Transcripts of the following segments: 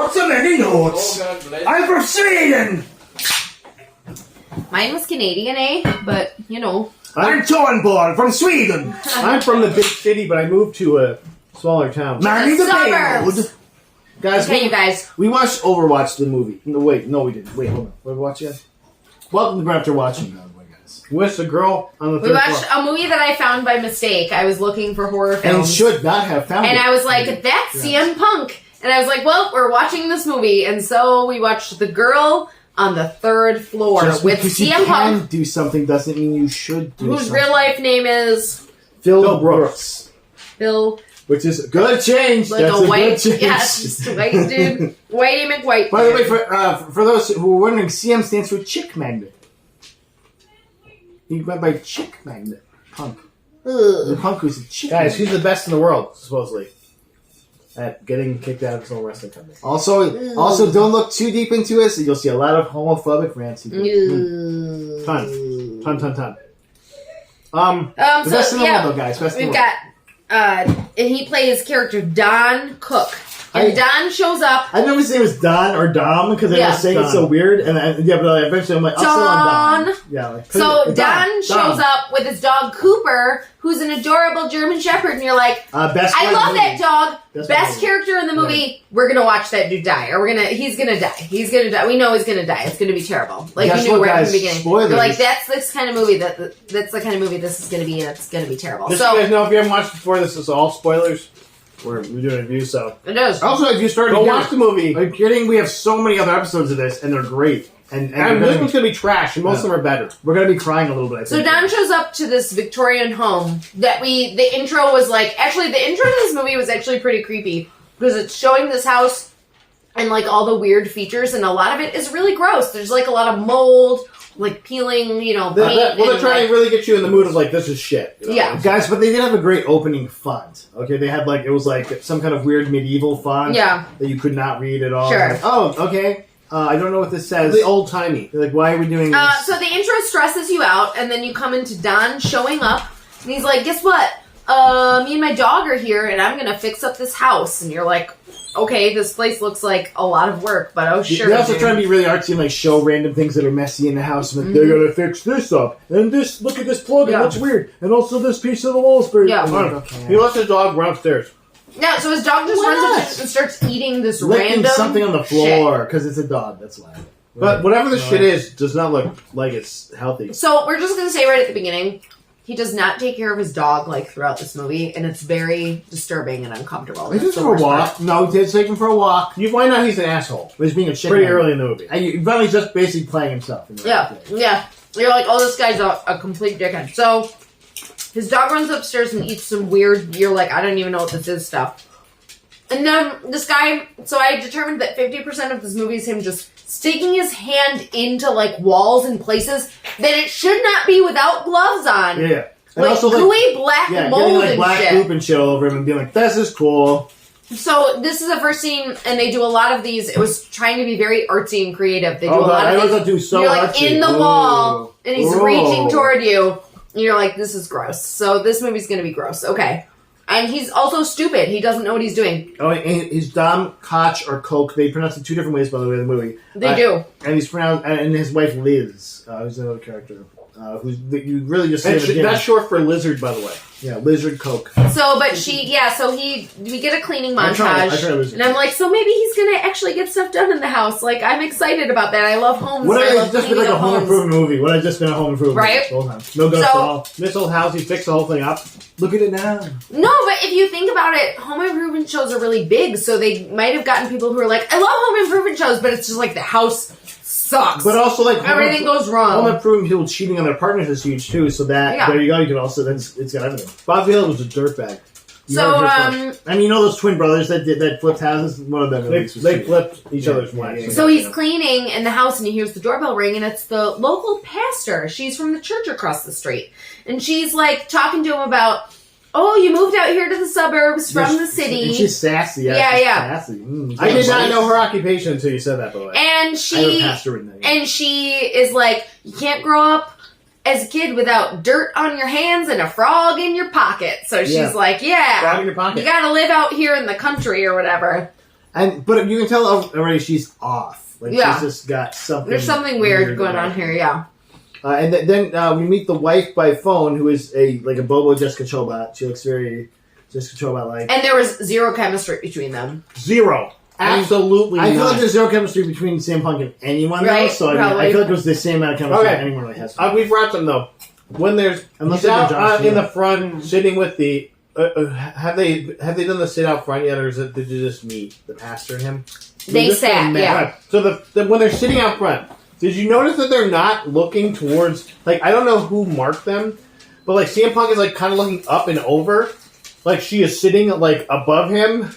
Not so many notes. Oh, God bless. I'm from Sweden. Mine was Canadian, eh? But, you know. I'm Tornborn from Sweden. I'm from the big city, but I moved to a smaller town. Manning the Suburbs. payload. Guys, Okay, you guys. we watched Overwatch the movie. No, we didn't. Wait, hold on. What did we watch again? Welcome to After Watching. With the girl on the We third watched floor. a movie that I found by mistake. I was looking for horror And films. should not have found And it. I was like, that's CM Punk. And I was like, well, we're watching this movie. And so we watched The Girl on the Third Floor Just with because you CM can Punk, do something doesn't mean you should do whose something. real life name is Phil Brooks. Bill, Which is a good change. like That's a white, good change. yes, just a white dude. Whitey McWhite. By the way, for those who were wondering, CM stands for Chick Magnet. He went by Chick Magnet. Punk. The Punk was a chick. Guys, magnet. he's the best in the world, supposedly, at getting kicked out of his own wrestling company. Also, don't look too deep into it, so you'll see a lot of homophobic rants. Ton. The best in the world, though, guys. Best in We've the world. got, and he plays character Don Cook. And Don shows up. I never say it was Don or Dom because they Yeah. were saying it Don. so weird, and yeah, but eventually I'm like, I'll settle on Don. Yeah. Like, So Don Don shows up with his dog Cooper, who's an adorable German Shepherd, and you're like, Best I friend love in the that movie. dog. Best Best friend. character in the movie. We're gonna watch that dude die, or he's gonna die. He's gonna die. We know he's gonna die. It's gonna be terrible. Like Guess you knew what, right from guys? the beginning. Spoilers. You're like, that's this kind of movie. That's the kind of movie this is gonna be, and it's gonna be terrible. Just so you So guys know, if you haven't watched it before, this is all spoilers. We're doing a review, so it is. Also, if you started go here- watch the movie. Are you kidding? We have so many other episodes of this, and they're great. And And we're this gonna one's gonna be trash, and most Yeah. of them are better. we're gonna be crying a little bit. I So think. Don shows up to this Victorian home that the intro was like, actually the intro to this movie was actually pretty creepy because it's showing this house and like all the weird features, and a lot of it is really gross. There's like a lot of mold, like peeling, paint. Well, they're and, trying like- to really get you in the mood of like, this is shit. you know? Yeah. Guys, but they did have a great opening font. Okay, they had it was like some kind of weird medieval font Yeah. that you could not read at all. Sure. Like, oh, okay. I don't know what this says. The old timey. They're like, why are we doing this? So the intro stresses you out, and then you come into Don showing up, and he's like, guess what? Me and my dog are here, and I'm gonna fix up this house. And you're like, okay, this place looks like a lot of work, but oh sure. They also dude. try to be really artsy and like show random things that are messy in the house. And they're gonna fix this up, and this. Look at this plug; Yeah. it looks weird, and also this piece of the wall is very. Yeah. And you're like, He okay. lets his dog run upstairs. Yeah, so his dog just Why runs not? up and starts eating this Licking random something on the floor because it's a dog. That's why. But whatever the No. shit is, does not look like it's healthy. shit. So we're just gonna say right at the beginning, he does not take care of his dog like throughout this movie, and it's very disturbing and uncomfortable. He's That's just the for a worst walk. part. No, he did take him for a walk. You find out he's an asshole. But he's being a chicken. Pretty early in the movie. And Riley's just basically playing himself. Yeah, yeah. You're like, oh, this guy's a complete dickhead. So his dog runs upstairs and eats some weird. You're like, I don't even know what this is stuff. And then this guy. So I determined that 50% of this movie is him just sticking his hand into like walls and places that it should not be without gloves on. Yeah. And Like also, gooey black yeah, mold getting like and black shit. goop and shit all over him and being like, this is cool. So this is the first scene, and they do a lot of these. It was trying to be very artsy and creative. They do a God, lot I of was these. gonna do so You're like artsy. in the Ooh. wall, and he's Ooh. reaching toward you. And you're like, this is gross. So this movie's gonna be gross. Okay. And he's also stupid. He doesn't know what he's doing. Oh, and he's Dom Koch or Coke. They pronounce it two different ways, by the way, in the movie. They do. And he's pronounced, and his wife Liz, who's another character, who's you really just see That's, him again. that's short for lizard, by the way. Yeah, Lizard Coke. So, but we get a cleaning I tried montage. Lizard. And I'm like, so maybe he's gonna actually get stuff done in the house. Like, I'm excited about that. I love homes. Would I I love have just been cleaning like a up home homes. improvement movie? Would I just been a home improvement Right? the whole time? No ghosts So- at all. This old house, he fixed the whole thing up. Look at it now. No, but if you think about it, home improvement shows are really big, so they might have gotten people who are like, I love home improvement shows, but it's just like the house sucks. But also, like, Everything goes home wrong. improvement people cheating on their partners is huge too. So that Yeah. there you go. You can also it's got everything. Bob Vila was a dirtbag. You So, heard his one. I mean, you know those twin brothers that flipped houses. One of them at They least was cheating. flipped each Yeah, other's yeah, wives. yeah. So he's cleaning in the house and he hears the doorbell ring, and it's the local pastor. She's from the church across the street. And she's like talking to him about, oh, you moved out here to the suburbs from the city. And she's sassy. Yeah, she's yeah. Sassy. I did not know her occupation until you said that, by the way. And I have a she pastor written there. and she is like, you can't grow up as a kid without dirt on your hands and a frog in your pocket. So she's Yeah. like, Frog yeah, in your pocket. you gotta live out here in the country or whatever. But you can tell already she's off. Like Yeah. she's just got something. There's something weird going on here, yeah. And then we meet the wife by phone, who is a Bobo Jessica Chobot. She looks very Jessica Chobot like. And there was zero chemistry between them. Zero. Absolutely I feel not. like there's zero chemistry between CM Punk and anyone Right, else. So I probably. feel like it was the same amount of chemistry Okay. that anyone really has. We've wrapped them though. When there's Unless he's they've been out John in Cena. the front, sitting with the. Have they done the sit out front yet, or is it did you just meet the pastor and him? They just sat, met. yeah. Right. So when they're sitting out front, did you notice that they're not looking towards? Like I don't know who marked them, but like CM Punk is like kind of looking up and over, like she is sitting like above him,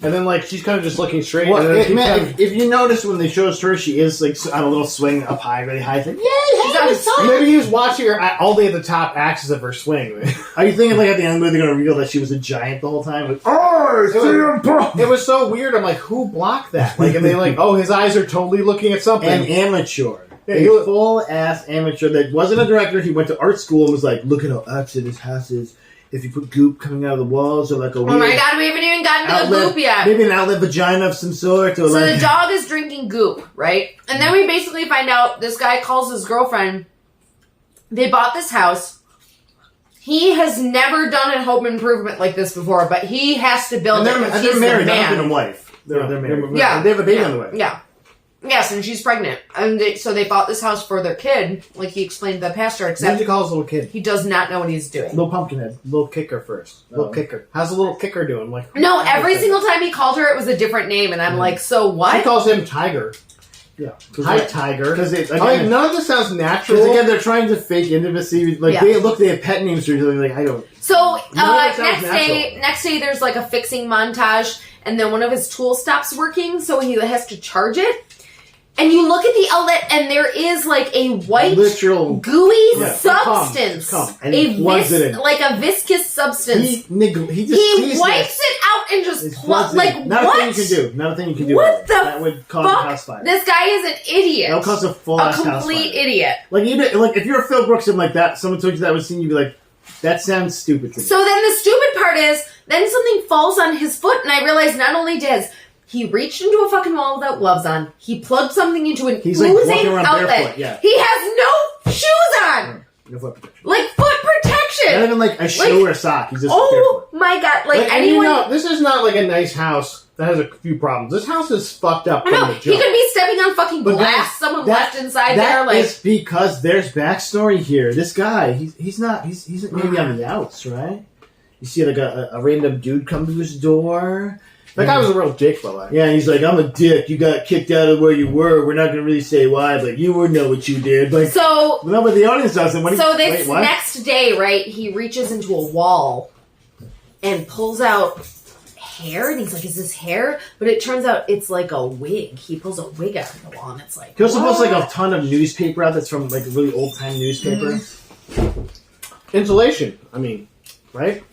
and then like she's kind of just looking straight. Well, and then keeps having- if you notice when they show us her, she is like on a little swing up high, really high. It's like, She's on his side. maybe he was watching her all the way at the top axis of her swing. are you thinking like at the end where they're going to reveal that she was a giant the whole time? Like, Oh, CM Punk! It was so weird. I'm like, who blocked that? Like, and they like, oh, his eyes are totally looking at something. an amateur. Yeah, A he was- full-ass amateur that wasn't a director. He went to art school and was like, look at how accurate this house is. If you put goop coming out of the walls or like a Oh weird my god, we haven't even gotten to the outlet, goop yet. maybe an outlet vagina of some sort. Or So like, the dog is drinking goop, right? And then we basically find out this guy calls his girlfriend. They bought this house. He has never done a home improvement like this before, but he has to build and it. they're, 'cause and he's they're the married, not man. husband and wife. They're married. Yeah. They have a baby yeah. on the way. Yeah. Yes, and she's pregnant. And so they bought this house for their kid, like he explained to the pastor, What did except you call his little kid? he does not know what he's doing. Little Pumpkinhead. Little kicker first. Little Oh. kicker. How's the little kicker doing? I'm like, No, every single time he called her, it was a different name, and I'm like, so She what? calls him Tiger. Yeah. Hi, Tiger. Because I'm like, none of this sounds natural. again, they're trying to fake intimacy. Like Yeah. they have pet names or something. Like I don't. So None of that sounds next day, there's like a fixing montage, and then one of his tools stops working, so he has to charge it. And you look at the outlet, and there is like a white, Literal. gooey Yeah, substance, come, and he plugs it in. like a viscous substance. He just He sees wipes this. it out and just It plugs like in. Not what? a thing you can do. Not a thing you can do. What the that would cause a house Fuck! fire. This guy is an idiot. That would cause a full a ass house complete fire. idiot. Like even like if you're Phil Brooks and like that, someone told you that was scene, you'd be like, that sounds stupid to me. So then the stupid part is, then something falls on his foot, and I realize not only does he reached into a fucking wall without gloves on, he plugged something into an He's, like, oozing walking around outlet. barefoot, yeah. He has no shoes on, No foot protection. like foot Not protection. even like a shoe or a sock. He's just Oh my god! Like and you anyone. know, this is not like a nice house that has a few problems. This house is fucked up I from know the he jump. could be stepping on fucking But glass. Someone that- left inside That there. Like is because there's backstory here. This guy, he's maybe on the outs, right? You see like a random dude come to his door. That guy was a real dick, by the way. Yeah, and he's like, I'm a dick. You got kicked out of where you were. We're not going to really say why, but you would know what you did. Like, so. no, but the audience doesn't. When So wait, this what? next day, right? He reaches into a wall and pulls out hair, and he's like, "Is this hair?" But it turns out it's like a wig. He pulls a wig out of the wall, and it's like He also pulls like what? a ton of newspaper out that's from like a really old time newspaper. Insulation. I mean, right?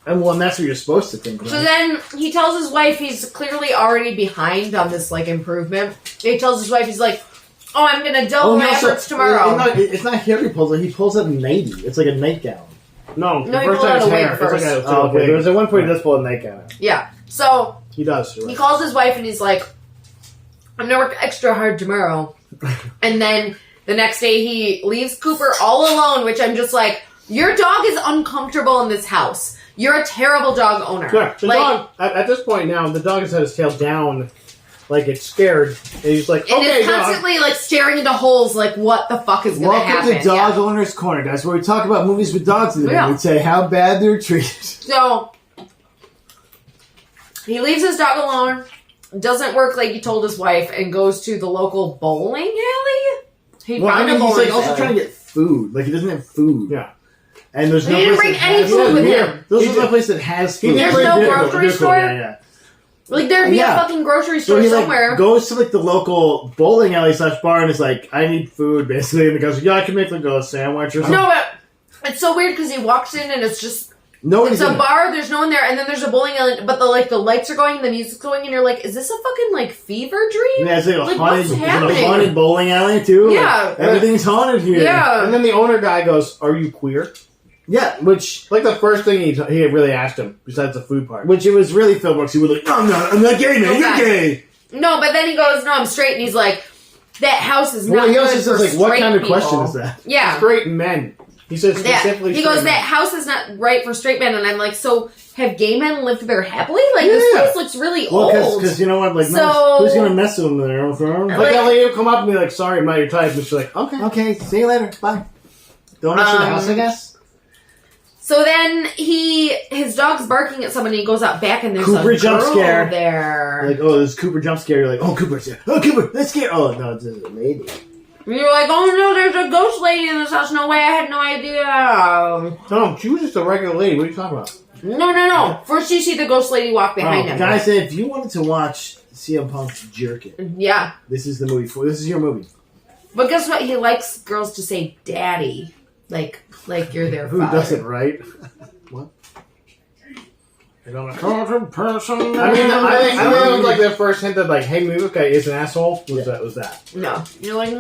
And well, and that's what you're supposed to think, right? So then he tells his wife he's clearly already behind on this like improvement. He tells his wife he's like, "Oh, I'm gonna double my so- efforts tomorrow." It's not hair he pulls. He pulls out a nightie. It's like a nightgown. No, No, the he first pulled time out it's a wig hair. It's like first. a, it's like Oh, a okay. wig. There was at one point he does pull a nightgown. Yeah. So He does. You're he right. calls his wife and he's like, "I'm gonna work extra hard tomorrow." And then the next day he leaves Cooper all alone, which I'm just like, your dog is uncomfortable in this house. You're a terrible dog owner. Yeah, the Like, dog, at this point now, the dog has had his tail down, like it's scared, and he's like, and okay, it's dog. constantly like staring into holes, like what the fuck is gonna Welcome happen? to Dog Yeah. Owner's Corner, guys, where we talk about movies with dogs in them. Yeah. We say how bad they're treated. So he leaves his dog alone, doesn't work like he told his wife, and goes to the local bowling alley. He Well, I found a mean, he's bowling like also alley. trying to get food. Like he doesn't have food. Yeah. And there's no He didn't place bring that any has food with Yeah. him. There's He no did- place that has he food. did There's bring no vehicle, grocery Vehicle, store? Yeah. Like there'd be Yeah. a fucking grocery So store he somewhere. like goes to like the local bowling alley / bar and is like, I need food basically. And the guy's like, yeah, I can make like a sandwich or something. No, but it's so weird because he walks in and it's just Nobody's it's a in bar. There's no one there, and then there's a bowling alley. But the lights are going, the music's going, and you're like, is this a fucking like fever it. dream? Yeah, it's like a Like, haunted, what's it's a happening? haunted bowling alley too. Like, Yeah. everything's haunted here. Yeah. And then the owner guy goes, "Are you queer?" Yeah, which Like the first thing he really asked him, besides the food part. it was really Phil Brooks. He was like, I'm not gay, man. You're Okay. gay. No, but then he goes, no, I'm straight. And he's like, that house is not Well, he also good says, for like, what straight kind of people. question is that? Yeah. Straight men. He says Yeah. specifically He straight goes, men. that house is not right for straight men. And I'm like, so have gay men lived there happily? Like, this Yeah. place looks really Well, old. because you know what? Like, So- who's going to mess with him there? Like that lady will come up and be like, sorry, I'm not your type. And she's like, okay. Okay, see you later. Bye. Don't enter the house, I guess. So then his dog's barking at someone and he goes out back and there's Cooper a jump girl scare. there. Like, oh, there's Cooper jump scare. You're like, oh, Cooper's here. Oh, Cooper, let's scare. Oh, no, it's a lady. And you're like, oh no, there's a ghost lady in this house. No way, I had no idea. No, she was just a regular lady. What are you talking about? No. First you see the ghost lady walk behind him. Guys, if you wanted to watch CM Punk's jerk it, Yeah. this is the movie for. This is your movie. But guess what? He likes girls to say daddy. Like you're their Who father. doesn't, right? What? You're gonna call him person. I mean, I think that was like the first hint that like, hey, maybe this guy is an asshole. Was that? No. You're like,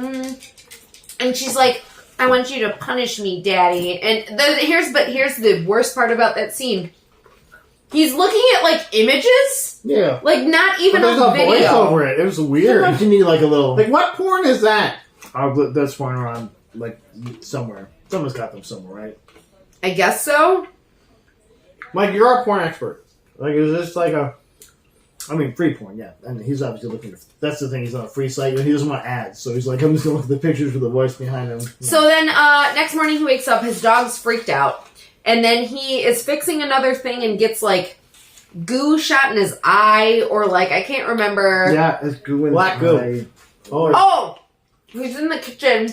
And she's like, I want you to punish me, daddy. And here's the worst part about that scene. He's looking at like images, Yeah. like not even But there's a a voice video. over it. It was weird. You need like a little. Like, what porn is that? That's flying around like somewhere. Someone's got them somewhere, right? I guess so. Mike, you're a porn expert. Like, is this like a... I mean, free porn, yeah. And he's obviously looking. That's the thing. He's on a free site. He doesn't want ads, so he's like, I'm just gonna look at the pictures with the voice behind him. So then next morning he wakes up, his dog's freaked out, and then he is fixing another thing and gets like goo shot in his eye, or like I can't remember. Yeah, it's goo in Black his goo. eye. Oh, he's in the kitchen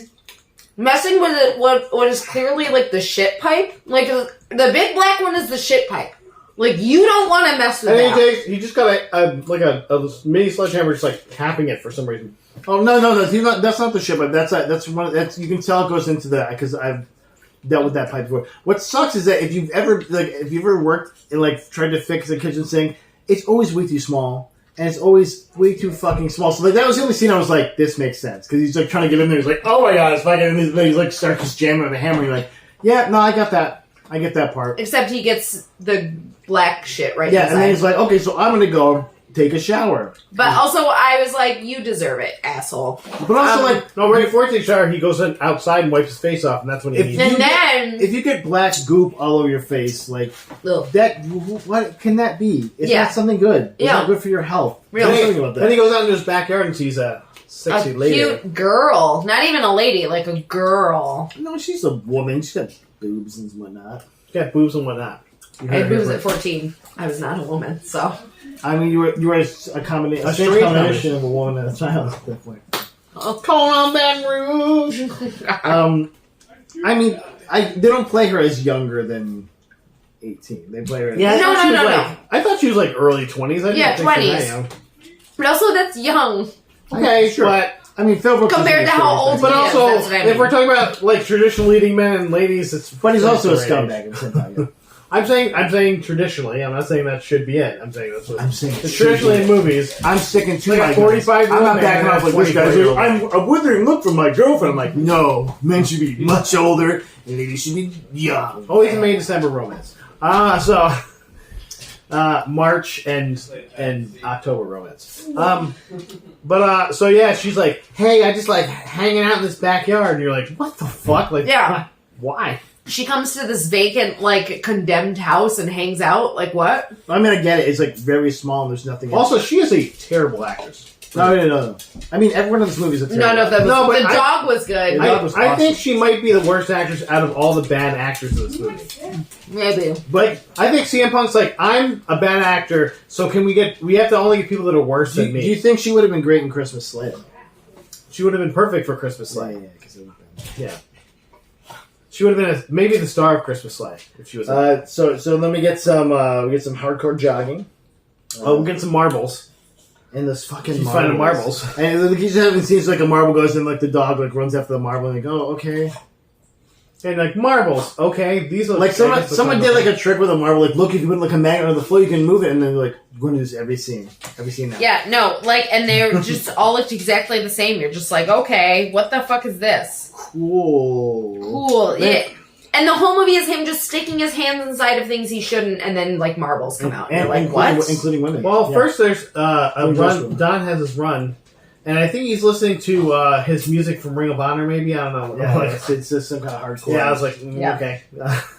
messing with it. What is clearly like the shit pipe. Like the big black one is the shit pipe. Like you don't want to mess with And then that. he just got a mini sledgehammer, just like tapping it for some reason. Oh no, that's not the shit. But that's one. That's you can tell it goes into that because I've dealt with that pipe before. What sucks is that if you've ever worked and like tried to fix a kitchen sink, it's always way too small. And it's always way too fucking small. So like that was the only scene I was like, this makes sense. Because he's like trying to get in there. He's like, oh my god, it's fucking. And he's like starts just jamming with a hammer. You're like, yeah, no, I got that. I get that part. Except he gets the black shit right Yeah, inside. and then he's like, okay, so I'm gonna go take a shower. But also I was like, you deserve it, asshole. But also like, No, right before he takes a shower, he goes outside and wipes his face off, and that's when he If eats. And you then if you get black goop all over your face, like ugh. that, what can that be? It's Yeah. not something good. It's Yeah. not good for your health. Real. There's Then something about he that. goes out into his backyard and sees a sexy a lady. cute girl. Not even a lady, like a girl. No, she's a woman. She's got boobs and whatnot. She got boobs and whatnot. You I heard had it boobs here at first. 14. I was not a woman, so. I mean, you were a combination, A a strange straight combination of a woman and a child at that point. Come on, Baton Rouge! I mean, they don't play her as younger than 18. They play her. As, Yeah, I No, thought no, she was no, like, no. I thought she was like early 20s. I didn't Yeah, think she was 20s. that young. But also, that's young. Okay, Sure. but I mean, Phil Brooks Compared is to how old but Yeah, also that's what I if mean. we're talking about like traditional leading men and ladies, it's But he's also a that's the right age. scumbag at the same time. Yeah. I'm saying traditionally. I'm not saying that should be it. I'm saying that's what I'm saying it it's should traditionally be. in movies. I'm sticking to Like a my 45-year-old I'm not man backing and off a like this guy's 24-year-old like, I'm a withering look from my girlfriend. I'm like, no, men should be much older and ladies should be young. Always a May December romance. March and October romance. So yeah, she's like, hey, I just like hanging out in this backyard, and you're like, what the fuck? Like, Yeah. why? She comes to this vacant, like, condemned house and hangs out. Like, what? I mean, I get it. It's like very small and there's nothing else. Also, she is a terrible actress. No. I mean, everyone in this movie is a terrible None of them. No, but the I- dog was good. Yeah. I, That was I awesome. think she might be the worst actress out of all the bad actors in this movie. Maybe. But I think CM Punk's like, I'm a bad actor, so we have to only get people that are worse Do than me. you think she would have been great in Christmas Slay? She would have been perfect for Christmas Slay. Yeah, 'cause it would have been. Yeah. She would have been maybe the star of Christmas Slay if she was. So let me get some. We get some hardcore jogging. We'll get some marbles. And this fucking She's marbles. finding marbles. And you just haven't seen like a marble goes and like the dog like runs after the marble and like, oh, okay. And like marbles, okay, these are Like someone did like a trick with a marble. Like, look, if you put like a magnet on the floor, you can move it. And then like, we're gonna do this every scene now. Yeah, no, like, and they're just all looked exactly the same. You're just like, okay, what the fuck is this? Cool. Cool. Man. Yeah. And the whole movie is him just sticking his hands inside of things he shouldn't, and then like marbles come out. And, and you're like, what? including women. Well, first there's a Including run. women. Don has his run, and I think he's listening to his music from Ring of Honor. Maybe I don't know. Yeah, Like, it's just some kind of hardcore. yeah, I was like, Yeah. okay.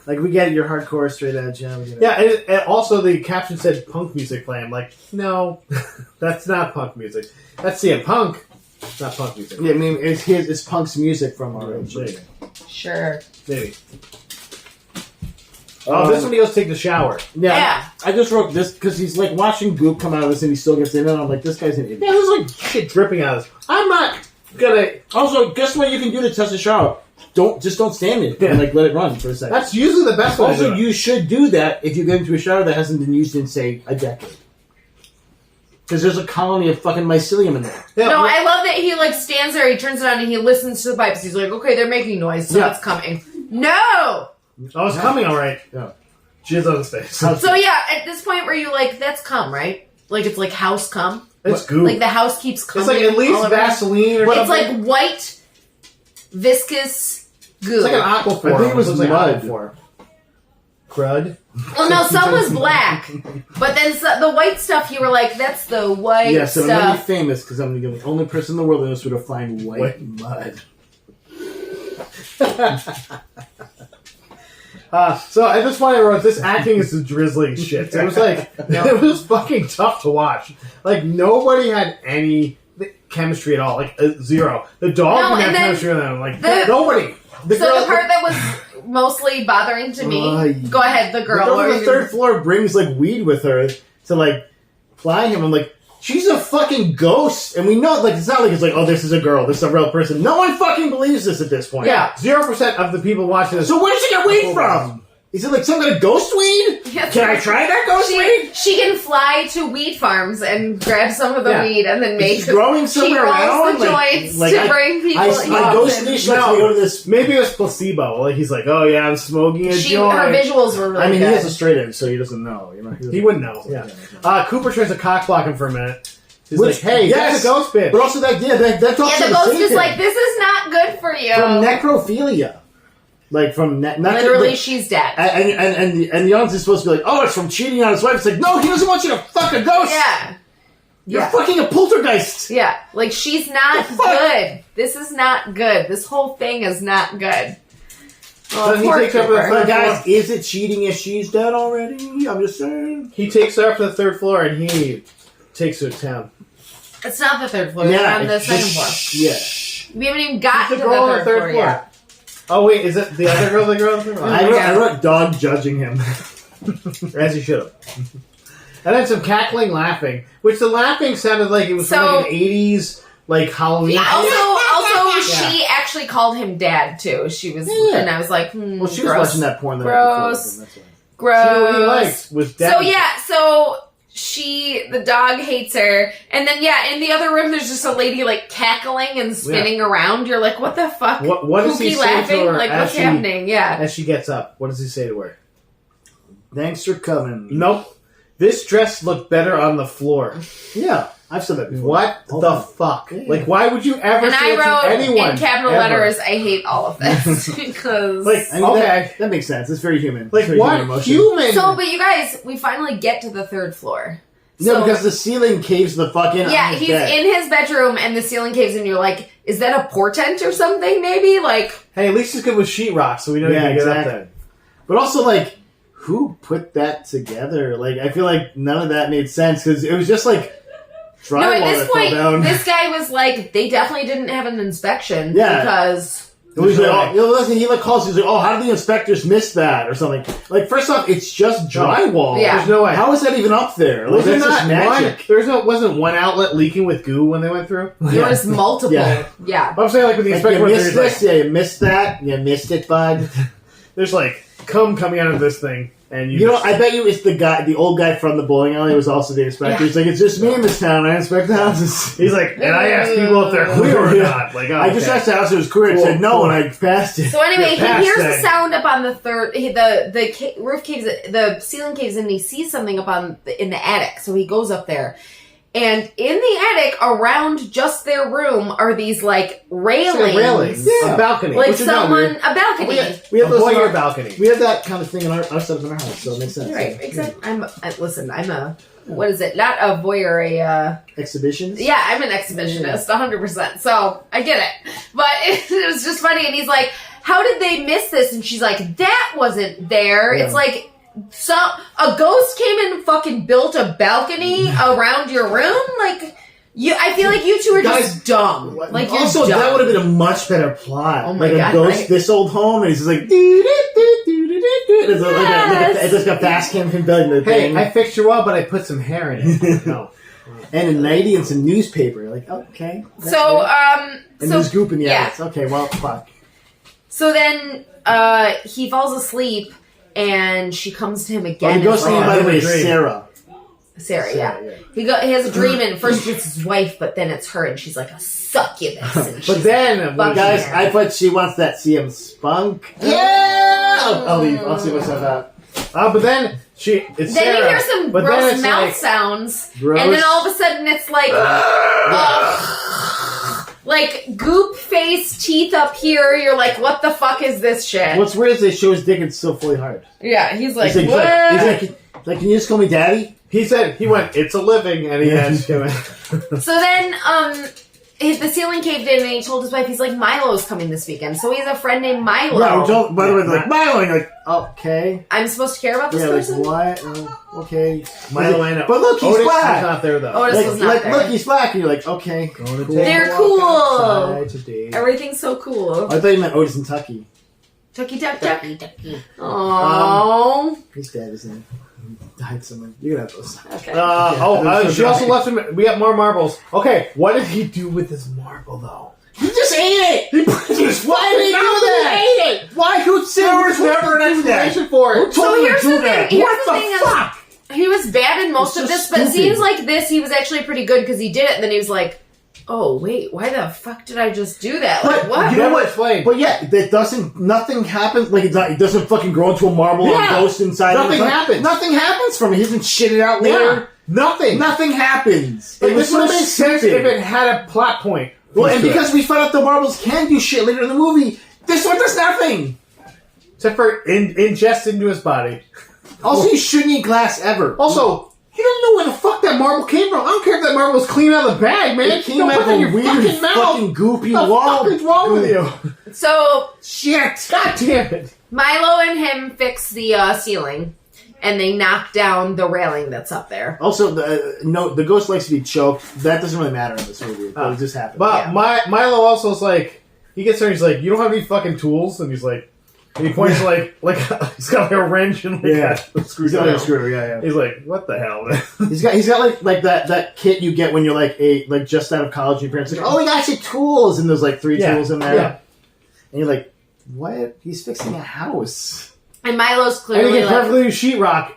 like we get it, you're hardcore, straight edge. Yeah, we get it. Yeah, and also the caption said punk music playing. I'm like, no, that's not punk music. That's CM Punk. It's not punk music. Yeah, I mean, it's Punk's music from our age. Maybe. Sure. Maybe. Oh, this one he goes take the shower. Yeah. I just wrote this because he's like watching goop come out of this and he still gets in it. I'm like, this guy's an idiot. Yeah, there's like shit dripping out of this. I'm not gonna. Also, guess what you can do to test the shower? Don't stand in it and like let it run for a second. That's usually the best way to Also, do it. you should do that if you get into a shower that hasn't been used in, say, a decade. Because there's a colony of fucking mycelium in there. Yeah, No, well, I love that he like stands there, he turns it on, and he listens to the pipes. He's like, okay, they're making noise, so Yeah. it's coming. No! oh, it's coming all right. Yeah. Jizz on his face. So yeah, at this point where you like, that's cum, right? Like it's like house cum. It's goo. Like the house keeps coming. It's like at least all over. Vaseline or It's something. like white, viscous goo. It's like an aquaphor. I think it was looks like mud. aquaphor. Crud. Well, no, some was black, but then the white stuff, you were like, that's the white Yeah, so I'm going to be stuff. famous because I'm the only person in the world that knows where to find white mud. So at this point I wrote, this acting is the drizzling shit. It was like, it was fucking tough to watch. Like, nobody had any chemistry at all. Like, zero. The dog No, didn't have and then chemistry with them. Like, the- nobody. The So girl, the part that was mostly bothering to me, go ahead, the The girl. girl what on were the you third floor brings like weed with her to like ply him. I'm like, she's a fucking ghost, and we know like it's not like it's like, oh, this is a girl, this is a real person. No one fucking believes this at this point. Yeah. 0% of the people watching this. So where did she get weed from? Is it like some kind of ghost weed? Yes. Can I try that ghost weed? She can fly to weed farms and grab some of the Yeah. weed and then make. Is she growing She somewhere rolls around? the joints to bring people. I in. ghost dish like No. to go to this. Maybe it was placebo. Like, he's like, oh yeah, I'm smoking a Her joint. visuals were really I mean, good. he has a straight edge, so he doesn't know. You know, He wouldn't know. Yeah. Cooper tries to cock block him for a minute. He's Which- like, hey, yes, that's a ghost bitch. But also that that's also Yeah, the ghost is thing. like, this is not good for you. from necrophilia, like from not Literally, like, she's dead. and the audience is supposed to be like, oh, it's from cheating on his wife. It's like, no, he doesn't want you to fuck a ghost. Yeah. You're Yeah. fucking a poltergeist. Yeah. Like, she's not The fuck? good. This is not good. This whole thing is not good. Oh, So he poor takes over the Cooper. But guys, is it cheating if she's dead already? I'm just saying. He takes her up to the third floor and he takes her to town. It's not the third floor. We're on the it's second just- floor. Yeah. We haven't even got to The the girl on third, floor yet. Oh wait, is it the other girl? The girl on the third floor? I wrote dog judging him. As you should have. And then some cackling laughing, which the laughing sounded like it was from So- like an 80s like Halloween. Also, Yeah. she actually called him dad too. She was, Yeah. and I was like, Well, she was gross. watching that porn the night Gross. before. That's why. Gross. She knew what he liked was daddy. So yeah, so the dog hates her, and then yeah, in the other room there's just a lady like cackling and spinning around. You're like, what the fuck? What does he Pookie say to laughing? her Like, as what's she- happening? Yeah. As she gets up, what does he say to her? Thanks for coming. Nope. This dress looked better on the floor. Yeah, I've said that before. What Hold the on. fuck? Yeah. Like, why would you ever And say I it to wrote anyone? in capital ever? letters, I hate all of this because. Like, I mean, okay. that makes sense. It's very human. Like, it's very what human emotion. human? So, but you guys, we finally get to the third floor. No, So- because the ceiling caves the fuck in. yeah, on his he's bed. in his bedroom and the ceiling caves in. You're like, is that a portent or something? Maybe like. Hey, at least it's good with sheetrock, so we don't Yeah, even get up exactly. there. But also, like, who put that together? Like, I feel like none of that made sense because it was just like drywall No, at this that fell point, down. this guy was like, they definitely didn't have an inspection Yeah. because. It was There's like, no oh, way. you know, listen, he like calls. He's like, "Oh, how did the inspectors miss that or something?" Like, first off, it's just drywall. Yeah. There's no way. How is that even up there? Like, Was there that's just not one? magic. Wasn't one outlet leaking with goo when they went through? There was multiple. Yeah. Yeah. I'm saying like with the Like, inspector you went missed through, this. he's like, Yeah, you missed that. You missed it, bud. there's like cum coming out of this thing, and You know, I bet you it's the old guy from the bowling alley was also the inspector. Yeah. He's like, it's just me in this town. I inspect the houses. He's like, and I asked people if they're queer or Yeah. not. Like, oh, I just okay. asked the house if it was queer. It Cool, said no, cool. and I passed it. So anyway, he You're past hears the that. sound up on the third. The roof caves, the ceiling caves, and he sees something up in the attic. So he goes up there, And in the attic, around just their room, are these like railings. Railings. Yeah. A balcony. Like Which is not someone, weird. a balcony. We have a those in voyeur our balcony. We have that kind of thing in our setup in our house, so it makes sense. Right, Yeah. exactly. I'm a, what is it? Not a voyeur, Exhibitions. yeah, I'm an exhibitionist, 100%. So I get it. But it was just funny. And he's like, how did they miss this? And she's like, that wasn't there. Yeah. It's like, so a ghost came and fucking built a balcony around your room? Like, I feel like you two are Guys, just dumb. Like, you're also, dumb. that would have been a much better plot. Oh my like God, a ghost, right? this old home, and he's just like, it's just got fast cam him building the Hey, thing. I fixed you up, but I put some hair in it. No. And a nightie and some newspaper. Like, okay. that's So, great. And so, there's goop in the yeah. attic. Okay, well, fuck. So then, he falls asleep, and she comes to him again. Well, the ghost and name, like- by the way, is Dream. Sarah. Sarah, yeah. Sarah, He has a dream, and first it's his wife, but then it's her, and she's like a succubus. And But she's then, Fuck Guys, yeah. I thought she wants that CM spunk. Yeah! I'll leave. I'll see myself out. but then it's then Sarah. you hear some But then gross it's mouth like- sounds, Gross. and then all of a sudden it's like, like goop face, teeth up here. You're like, what the fuck is this shit? What's weird is they show his dick and it's still fully hard. Yeah, he's like, He's what? like, can you just call me daddy? He said, he went, it's a living, and he had to So then, the ceiling caved in, and he told his wife, he's like, Milo's coming this weekend. So he has a friend named Milo. Yeah, by the way, they're like, Milo, and you're like, okay. I'm supposed to care about this Yeah, like, person? what? Okay. Milo and But look, he's Otis black. was not there, though. Otis was not there. Look, he's black. And you're like, okay. Gonna cool. take They're a walk cool. outside today. Everything's so cool. I thought you meant Otis and Tucky. Tucky tuck tuck. Aww. His dad is in it. He died somewhere. You can have those. Okay. She also left him. We got more marbles. Okay, what did he do with his marble, though? He just ate it! Why did he do that? He ate it! Why? Who said There was never an explanation for Who it. told So him here's to do the that? thing- here's What the the thing is- fuck? He was bad in most It's of so this, but it stupid. seems like this, he was actually pretty good because he did it, and then he was like, oh, wait, why the fuck did I just do that? Like, But what? you know Never what? explained. But yeah, nothing happens. Like, it doesn't fucking grow into a marble or Yeah. a ghost inside. Nothing happens. Nothing happens from it. He doesn't shit it out Yeah, later. nothing. Nothing happens. Like, It was this would so have made sense stupid. if it had a plot point. Well, and because we found out the marbles can do shit later in the movie, this one does nothing. Except for ingest into his body. Also, you shouldn't eat glass ever. Also, you don't know where the fuck that marble came from. I don't care if that marble was clean out of the bag, man. It came Don't out put of it in a your weird, fucking mouth. fucking goopy What the wall. fuck is wrong with you? So, Shit. God damn it. Milo and him fix the ceiling, and they knock down the railing that's up there. Also, the ghost likes to be choked. That doesn't really matter in this movie. It just happened. But Yeah. Milo also is like, he gets there and he's like, you don't have any fucking tools? And he's like, and he points like he's got like a wrench and like Yeah. a He's screwdriver. got a screw. Yeah. He's like, what the hell, man? He's got like that kit you get when you're like just out of college. And your parents are like, oh, we got you tools, and there's like 3 Yeah. tools in there. Yeah. And you're like, what? He's fixing a house. And Milo's And clearly he can like, perfectly use sheetrock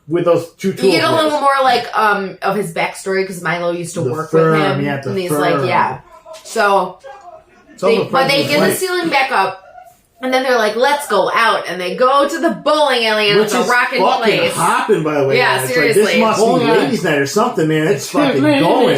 with those 2 tools. you get a little more like of his backstory because Milo used to The work firm, with him, yeah, the and he's firm. like, yeah. So, but they get the ceiling back up, and then they're like, let's go out, and they go to the bowling alley, and Which it's a is rocking fucking place. hopping, by the way. Yeah, man. It's seriously. Like, this must Bowling be alley. ladies' night or something, man. It's fucking going.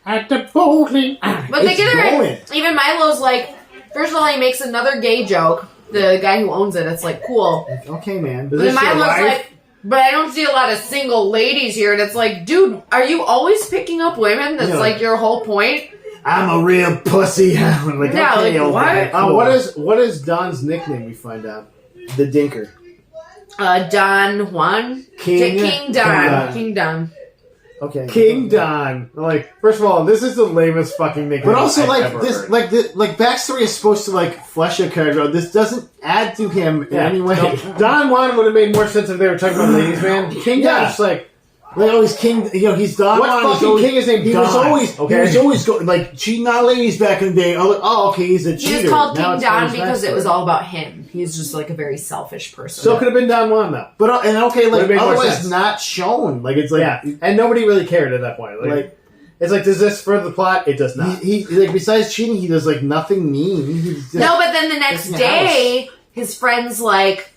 At the bowling alley. But they It's get going. it. Even Milo's like, first of all, he makes another gay joke. The guy who owns it, it's like cool. Okay, man. And Milo's like, but I don't see a lot of single ladies here, and it's like, dude, are you always picking up women? That's Yeah. like your whole point. I'm a real pussy. I'm like, Yeah, okay, like, old what? guy, cool. What is Don's nickname? We find out. The Dinker. Don Juan? King Don. King Don. Okay. King Don. Like, first of all, this is the lamest fucking nickname. But also, I've like ever this, heard. like backstory is supposed to like flesh a character out. This doesn't add to him in any way. No, Don Juan would have made more sense if they were talking about ladies, man. King Yeah. Don's like, Like, oh, he's king. You know, he's Don. What Juan, he's fucking always- king is named He was Don, always, okay? he was always like cheating on ladies back in the day. Oh, okay, he's a He cheater. was called Now King it's Don his because it backstory. was all about him. He's just like a very selfish person. so could have been Don Juan though. But and okay, like Would've made more otherwise sense. not shown. Like it's like Yeah, and nobody really cared at that point. Like- it's like, does this further the plot? It does not. he like besides cheating, he does like nothing mean. He's just, no, but then the next Fixing a day, his friend's like,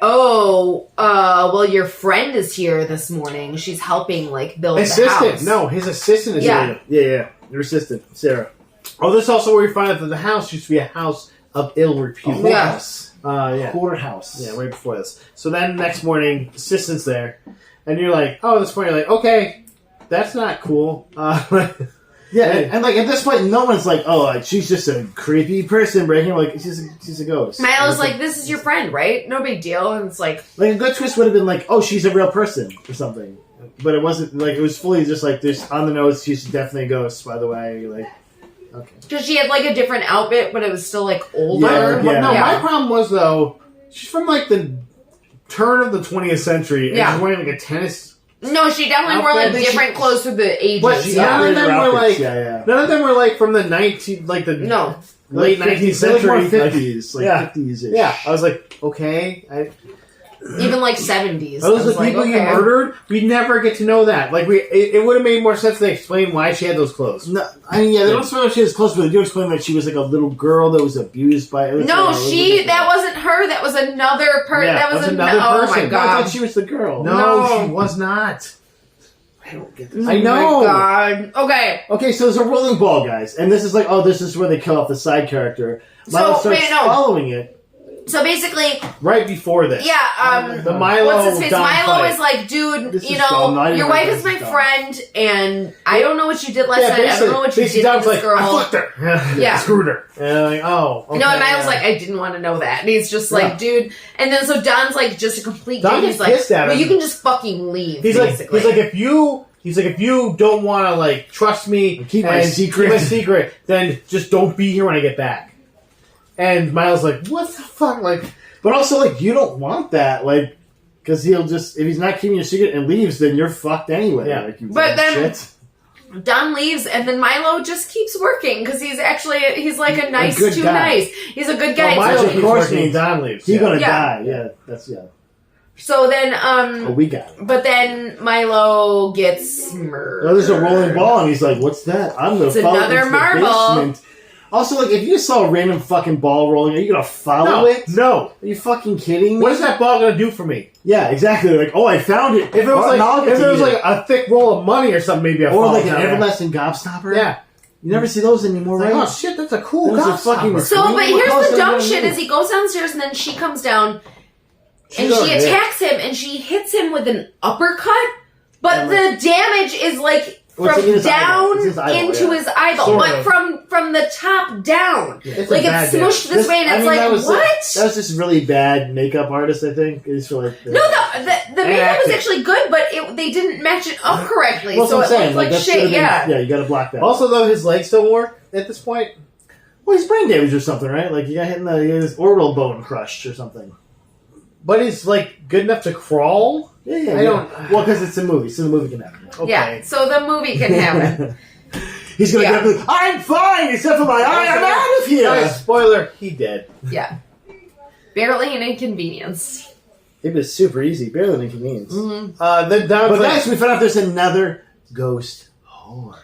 well, your friend is here this morning. She's helping, like, build the Assistant. house. No, his assistant is Yeah. here. Yeah, your assistant, Sarah. Oh, this is also where we find out that the house used to be a house of ill repute. Yeah. Yes. Yeah. Quarterhouse. Yeah, right before this. So then next morning, assistant's there, and you're like, oh, this point, you're like, okay, that's not cool. Yeah, and like at this point, no one's like, "Oh, like, she's just a creepy person breaking." Like she's a ghost. Milo's like, this is your friend, right? No big deal. And it's like, a good twist would have been like, "Oh, she's a real person" or something. But it wasn't like it was fully just like there's on the nose. She's definitely a ghost. By the way, like okay. because she had, like, a different outfit, but it was still, like, older. Yeah. No, Yeah. my problem was, though, she's from, like, the turn of the 20th century, and Yeah. she's wearing, like, a tennis... No, she definitely wore, Outfit, like, she- different clothes for the ages. But She none of upgraded them her were, outfits. like... yeah. None of them were, like, from the 19... Like, the No. late Like 19th 50s, they're like century. more 50s, like yeah. 50s. Yeah, I was like, okay. Even, like, 70s. Those I are was the people like, you okay. murdered? We never get to know that. Like, it would have made more sense if they explained why she had those clothes. No, I mean, yeah, they don't explain that she was close, but they do explain that she was like a little girl that was abused by. No, that wasn't her. That was another person. Yeah, that was that's another Oh, person. my I God. thought she was the girl. No. She was not. I don't get this. I know. Oh, my God. Okay. Okay, so there's a rolling ball, guys, and this is like, oh, this is where they kill off the side character. Milo So, starts wait, no. following it. So basically, Right before this. yeah, The Milo what's his face? Don Milo fight. is like, dude, This you is dumb. know, Not your even wife like is this my is dumb. friend, and I don't know what you did last night. I don't know what you did Dom's with this like, I girl. fucked her. Yeah. Screwed her. And I'm like, oh. Okay, No, and Milo's yeah. like, I didn't want to know that. And he's just like, Yeah. dude. And then so Don's like, just a complete Don dude. gets He's like, pissed at well, him. you can just fucking leave. He's like, basically. if you don't want to like trust me Keep my and secret. keep my secret, then just don't be here when I get back. And Miles like, what the fuck, like. But also, like, you don't want that, like, because he'll just, if he's not keeping your secret and leaves, then you're fucked anyway. Yeah. Like, you But then- shit. Don leaves, and then Milo just keeps working because he's like a nice, good too guy. nice. He's a good guy. Oh, so, Miles of keeps course working, means Don leaves. He's yeah. gonna Yeah. die. Yeah, that's, yeah. so then, Oh, we got him. but then Milo gets murdered. Oh, there's a rolling ball, and he's like, what's that? I'm gonna It's follow another it into the marble. basement. Also, like, if you saw a random fucking ball rolling, are you gonna follow No, it? no. Are you fucking kidding me? What is that ball gonna do for me? Yeah, exactly. Like, oh, I found it. If it was Oh, now I'll like, get if to it was eat like a thick roll of money or something, maybe I or fall like an down there. everlasting gobstopper. Yeah. You never see those anymore, Like, right? oh shit, that's a cool Those are gobstopper. fucking- So, but What here's else the are dumb you shit: gonna is he goes downstairs and then she comes down She's and she already there. attacks him and she hits him with an uppercut, but Yeah, the damage is like Well, it's from in his eyeball. down It's his eyeball, into yeah. his eyeball, Sort but of. from the top down. It's a Like bad it's smushed damage. this way, and it's like that was what? That was just really bad makeup artist, I think. It's for like No, the makeup was acting. actually good, but they didn't match it up correctly, Well, so that's it what I'm saying. looked like that shit. should've been- Yeah. yeah, you got to block that. Also, though, his legs don't work at this point. well, he's brain damage or something, right? Like he got hit in the his orbital bone crushed or something. But he's like good enough to crawl. Yeah, I don't- Well, because it's a movie, so the movie can happen. Okay. Yeah, so the movie can happen. He's gonna Yeah. get up. I'm fine, except for my eye. I'm out of here. Guys, spoiler: he dead. Yeah, barely an inconvenience. It was super easy, barely an inconvenience. Then Don's But like, guys, we found out there's another ghost whore.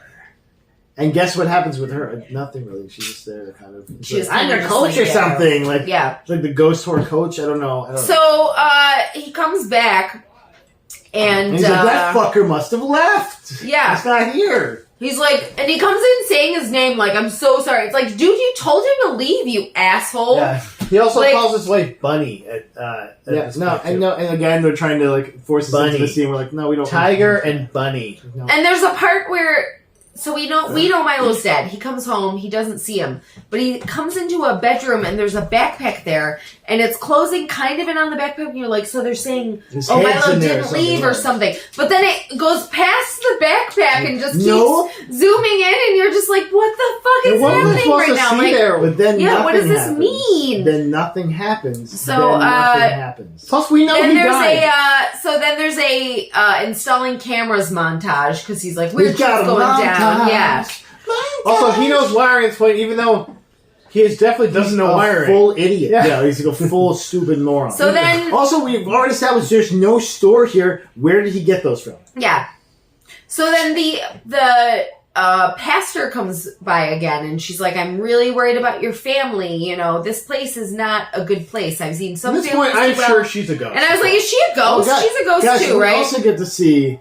And guess what happens with her? Nothing really. She's just there, kind of. It's She's like, I'm kinda a just coach like, or yeah. something. Like, Yeah. like the ghost whore coach. I don't know. So he comes back, and And he's like, that fucker must have left. Yeah. He's not here. he's like, and he comes in saying his name like, "I'm so sorry." It's like, dude, you told him to leave, you asshole. Yeah. he also like- calls his wife Bunny. At Yeah, this no, point, and too. no, and again, they're trying to like force us into Bunny. the scene. We're like, no, we don't. Tiger and Bunny. No. And there's a part where, so we know Milo's dead. He comes home, he doesn't see him, but he comes into a bedroom and there's a backpack there, and it's closing kind of in on the backpack. And you're like, so they're saying, His oh, head's Milo in there or didn't leave or something. something. But then it goes past the backpack and just keeps No. zooming in, and you're just like, what the fuck And is what were we happening supposed right to now? see Like, there? But then Yeah, nothing what does this happens. mean? Then nothing happens. So, then nothing happens. Plus, we know then he there's died. then there's a installing cameras montage because he's like, weird We've got shit's a going down. montage. Yeah. Also, he knows wiring at this point, even though he definitely doesn't know a wiring. full idiot. Yeah. Yeah, he's like a full stupid moron. So then- also we've already established there's no store here. Where did he get those from? Yeah. So then a pastor comes by again, and she's like, "I'm really worried about your family. You know, this place is not a good place. I've seen some At this families point, I'm do well." sure she's a ghost. And I was like, "Is she a ghost? Oh, She's a ghost guys, too, we right?" also get to see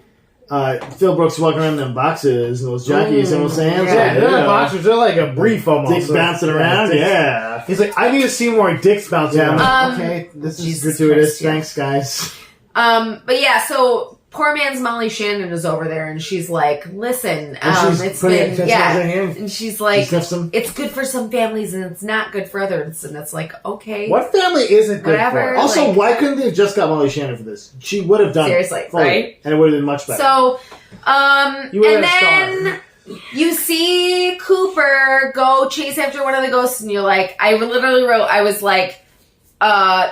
Phil Brooks walking around in them boxes and those jockeys. You know what I'm saying? yeah, So, they're not boxers. They're like a brief almost. Dicks bouncing around. Dicks. Yeah. He's like, I need to see more dicks bouncing Yeah. around. Okay. This is Jesus gratuitous. Christ, yeah. Thanks, guys. But yeah, so poor man's Molly Shannon is over there, and she's like, "Listen, And she's it's putting been attention yeah," on her hand. and she's She like, sniffs them. "It's good for some families, and it's not good for others." And it's like, okay, What family isn't good Whatever. for? Also, like- why couldn't they have just got Molly Shannon for this? She would have done Seriously, it fully, right? and it would have been much better. So, You would and have then you see Cooper go chase after one of the ghosts, and you're like, I literally wrote, I was like,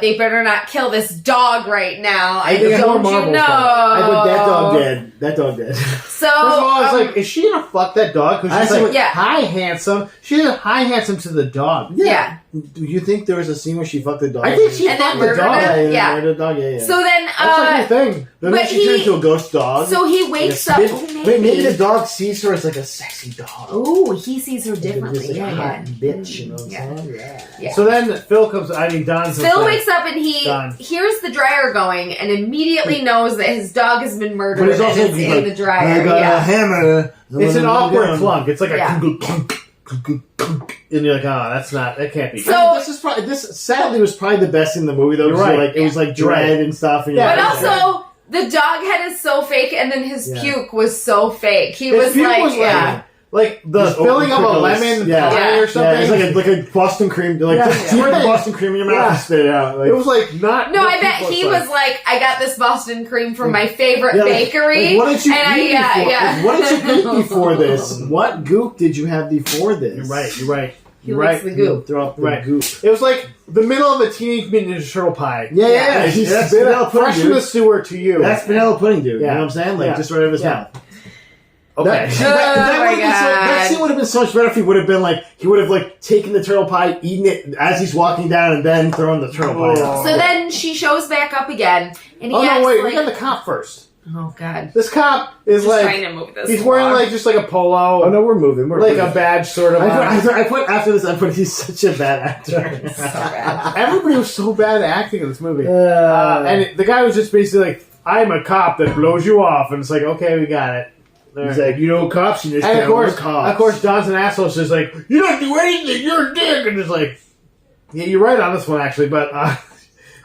they better not kill this dog right now. I think don't more you marbles know. I put that dog dead. That dog dead. So, First of all, I was like, is she gonna fuck that dog? Because she's I like, see- yeah. hi, handsome. She said, hi, handsome to the dog. yeah. Do you think there was a scene where she fucked the dog? I think she And then fucked the murdered dog. him? Yeah. murdered the dog. Yeah, yeah. So then, That's like the thing. Then but she he- turned into a ghost dog. so he wakes up. Maybe the dog sees her as like a sexy dog. Oh, he sees her Just differently. like Yeah, a yeah. hot bitch, you know what I'm Yeah. saying? Yeah. Yeah. So then Phil comes, Don comes Phil back. wakes up and he Done. hears the dryer going and immediately knows that his dog has been murdered But he's and also it's in like, the I dryer. got a Yeah. hammer. It's an awkward clunk. clunk. It's like a Yeah. clunk, clunk, and you're like, oh, that can't be. So- good. This is probably sadly was probably the best in the movie though. You're 'cause right. Like it was like You're dread right. and stuff. And Yeah, But you're like, also, the dog head is so fake, and then his Yeah. puke was so fake. He His was puke like, was yeah. like the Just filling of a open lemon pickles. Yeah. pie Yeah. or something. Yeah, it's like a Boston cream. Like Yeah. just pour the Boston cream in your mouth Yeah. and spit it out. Like, It was like not. No, what I bet people he say. was like, I got this Boston cream from my favorite yeah, like- bakery. like, what did you and I, eat yeah, before? yeah. Like, what did you eat before this? What goop did you have before this? You're right. You're right. He You're likes right. the goop. Throw up the Right. goop. It was like the middle of a Teenage Mutant Ninja Turtle pie. Yeah. That's He's vanilla pudding, fresh from dude. the sewer to you. That's vanilla pudding, dude. You Yeah. know what I'm saying? Like Yeah. just right out of his Yeah. mouth. okay. Oh my would've been God. that scene would have been so much better if he would have been like he would have like taken the turtle pie, eaten it as he's walking down, and then thrown the turtle pie out. So then she shows back up again, and he Oh acts no! Wait, like, we got the cop first. oh god, This cop is just like trying to move this. he's wearing along. like just like a polo, Oh no, we're moving. We're like moving. a badge sort of. on. I put after this. I put he's such a bad actor. So bad. Everybody was so bad at acting in this movie, and and the guy was just basically like, "I'm a cop that blows you off," and it's like, "Okay, we got it." he's like, you know, cops in this And town. of course, we're cops. Don's an asshole. So he's like, "You don't do anything. You're a dick," and it's like, "Yeah, you're right on this one, actually." But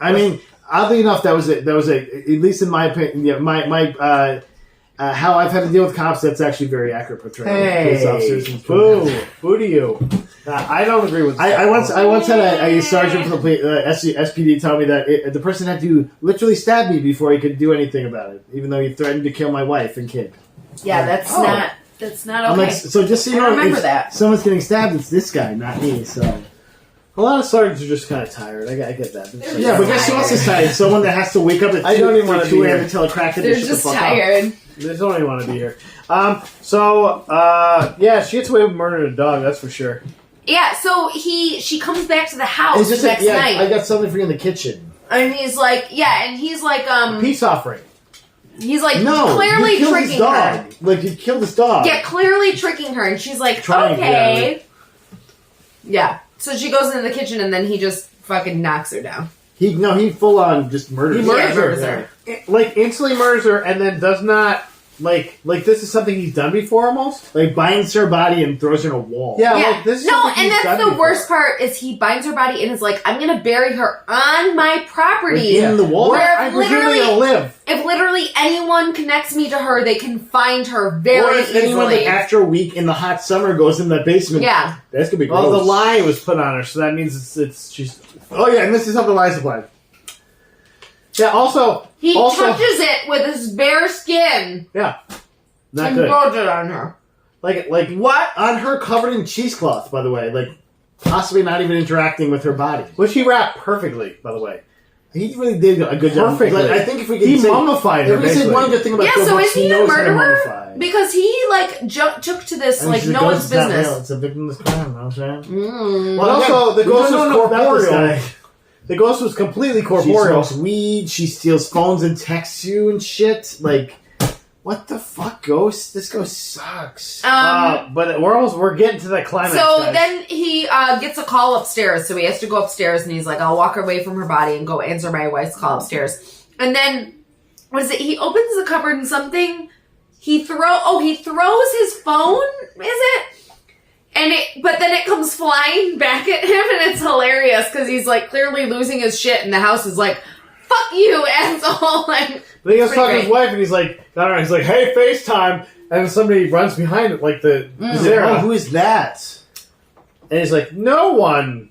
I mean, oddly enough, that was at least in my opinion, yeah, my how I've had to deal with cops. That's actually very accurate portrayal of police officers. And boo to you. I don't agree with. I once had a sergeant from the SPD tell me that the person had to literally stab me before he could do anything about it, even though he threatened to kill my wife and kid. Yeah, that's Oh. not okay. I'm like, so just so you I know, remember if that. someone's getting stabbed, it's this guy, not me. So A lot of sergeants are just kind of tired. I get that. It's like- Yeah, but guess who else is tired? Someone that has to wake up at I don't even wanna be 2 a.m. here. to tell a crackhead They're to shut the just fuck up. tired. They don't even want to be here. Yeah, she gets away with murdering a dog. That's for sure. Yeah, so she comes back to the house It's just the next like, yeah, night, I got something for you in the kitchen. and he's like, Peace offering. he's like No, clearly you killed his tricking her. dog. Like you killed his dog. Yeah, clearly tricking her, and she's like, Trying, okay. Yeah. So she goes into the kitchen, and then he just fucking knocks her down. He full on just murders. He murders Yeah, her. murders her. Like instantly murders her, and then does not like this is something he's done before almost. Like binds her body and throws her in a wall. Yeah, Yeah. like this. Is No, something and he's that's done the before. worst part is he binds her body and is like, I'm gonna bury her on my property. Like, in the wall? Where I'm if presumably literally, gonna live. if literally anyone connects me to her, they can find her Or very if anyone like, easily. after a week in the hot summer goes in that basement. Yeah. That's gonna be gross. Well, the lie was put on her, so that means it's she's. Oh yeah, and this is how the lies apply. Yeah. Also, He also, touches it with his bare skin yeah, Not and good. throws it on her. like What? On her covered in cheesecloth, by the way. Like possibly not even interacting with her body. which he wrapped perfectly, by the way. He really did a good job. Perfectly. Like, I think if we could He say, mummified her. if we say basically. one good thing about Yeah, Phil so Brooks, is he a knows how to murderer? mummify. Because he like took to this And like she's a no ghost, one's it's not business. real, it's a victimless crime, you know what I'm saying? Mm. Well, also the We ghost don't was know about this corporeal. guy. The ghost was completely She corporeal. smokes weed, she steals phones and texts you and shit. Like, What the fuck, Ghost? This ghost sucks. But we're getting to the climax. So guys. then he gets a call upstairs, so he has to go upstairs, and he's like, I'll walk away from her body and go answer my wife's call upstairs. And then, what is it? He opens the cupboard and something, he throws his phone, is it? But then it comes flying back at him, and it's hilarious, because he's like clearly losing his shit, and the house is like, fuck you, asshole. Like, then he goes talking to his great. wife, and he's like, hey, FaceTime. And then somebody runs behind it, like Sarah. Oh, who is that? And he's like, no one.